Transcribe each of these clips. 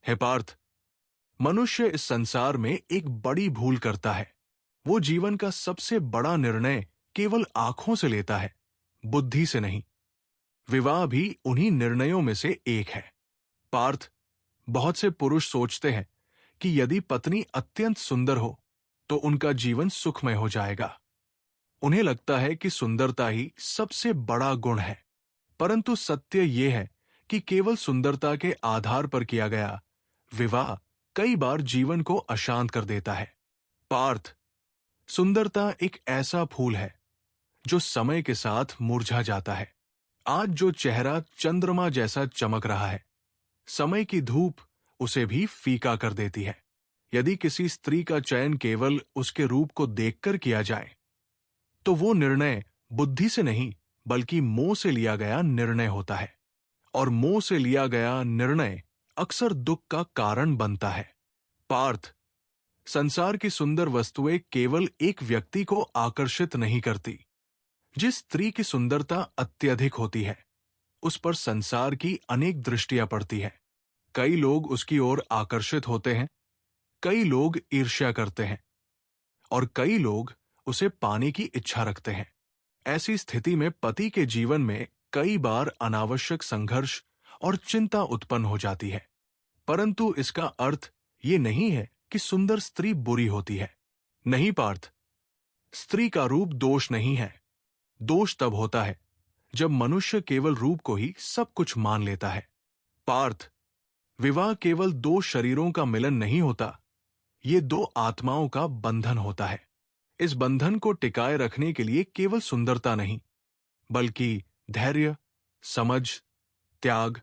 हे पार्थ, मनुष्य इस संसार में एक बड़ी भूल करता है। वो जीवन का सबसे बड़ा निर्णय केवल आंखों से लेता है, बुद्धि से नहीं। विवाह भी उन्हीं निर्णयों में से एक है। पार्थ, बहुत से पुरुष सोचते हैं कि यदि पत्नी अत्यंत सुंदर हो तो उनका जीवन सुखमय हो जाएगा। उन्हें लगता है कि सुंदरता ही सबसे बड़ा गुण है। परंतु सत्य यह है कि केवल सुंदरता के आधार पर किया गया विवाह कई बार जीवन को अशांत कर देता है। पार्थ, सुंदरता एक ऐसा फूल है जो समय के साथ मुरझा जाता है। आज जो चेहरा चंद्रमा जैसा चमक रहा है, समय की धूप उसे भी फीका कर देती है। यदि किसी स्त्री का चयन केवल उसके रूप को देखकर किया जाए तो वो निर्णय बुद्धि से नहीं बल्कि मोह से लिया गया निर्णय होता है, और मोह से लिया गया निर्णय अक्सर दुख का कारण बनता है। पार्थ, संसार की सुंदर वस्तुएं केवल एक व्यक्ति को आकर्षित नहीं करती। जिस स्त्री की सुंदरता अत्यधिक होती है, उस पर संसार की अनेक दृष्टियां पड़ती है। कई लोग उसकी ओर आकर्षित होते हैं, कई लोग ईर्ष्या करते हैं, और कई लोग उसे पाने की इच्छा रखते हैं। ऐसी स्थिति में पति के जीवन में कई बार अनावश्यक संघर्ष और चिंता उत्पन्न हो जाती है। परंतु इसका अर्थ ये नहीं है कि सुंदर स्त्री बुरी होती है। नहीं पार्थ, स्त्री का रूप दोष नहीं है। दोष तब होता है जब मनुष्य केवल रूप को ही सब कुछ मान लेता है। पार्थ, विवाह केवल दो शरीरों का मिलन नहीं होता, ये दो आत्माओं का बंधन होता है। इस बंधन को टिकाए रखने के लिए केवल सुंदरता नहीं बल्कि धैर्य, समझ, त्याग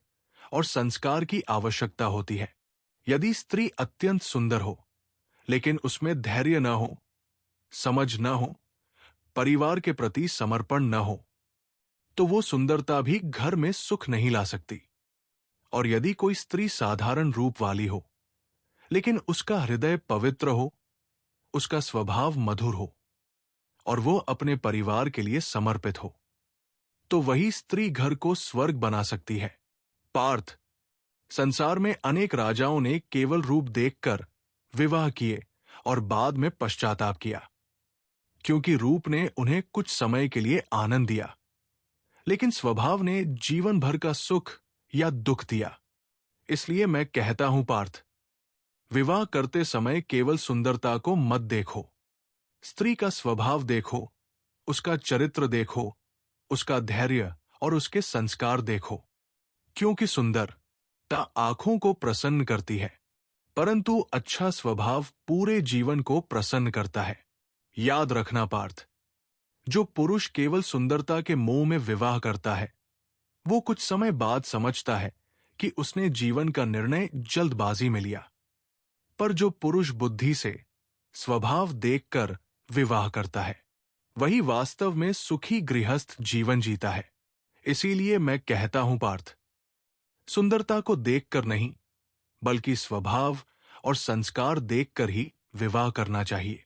और संस्कार की आवश्यकता होती है। यदि स्त्री अत्यंत सुंदर हो लेकिन उसमें धैर्य न हो, समझ न हो, परिवार के प्रति समर्पण न हो, तो वो सुंदरता भी घर में सुख नहीं ला सकती। और यदि कोई स्त्री साधारण रूप वाली हो लेकिन उसका हृदय पवित्र हो, उसका स्वभाव मधुर हो और वो अपने परिवार के लिए समर्पित हो, तो वही स्त्री घर को स्वर्ग बना सकती है। पार्थ, संसार में अनेक राजाओं ने केवल रूप देखकर विवाह किए और बाद में पश्चाताप किया, क्योंकि रूप ने उन्हें कुछ समय के लिए आनंद दिया, लेकिन स्वभाव ने जीवन भर का सुख या दुख दिया। इसलिए मैं कहता हूं पार्थ, विवाह करते समय केवल सुंदरता को मत देखो। स्त्री का स्वभाव देखो, उसका चरित्र देखो, उसका धैर्य और उसके संस्कार देखो। क्योंकि सुंदरता आंखों को प्रसन्न करती है, परंतु अच्छा स्वभाव पूरे जीवन को प्रसन्न करता है। याद रखना पार्थ, जो पुरुष केवल सुंदरता के मोह में विवाह करता है, वो कुछ समय बाद समझता है कि उसने जीवन का निर्णय जल्दबाजी में लिया। पर जो पुरुष बुद्धि से, स्वभाव देखकर विवाह करता है, वही वास्तव में सुखी गृहस्थ जीवन जीता है। इसीलिए मैं कहता हूं पार्थ, सुंदरता को देखकर नहीं बल्कि स्वभाव और संस्कार देखकर ही विवाह करना चाहिए।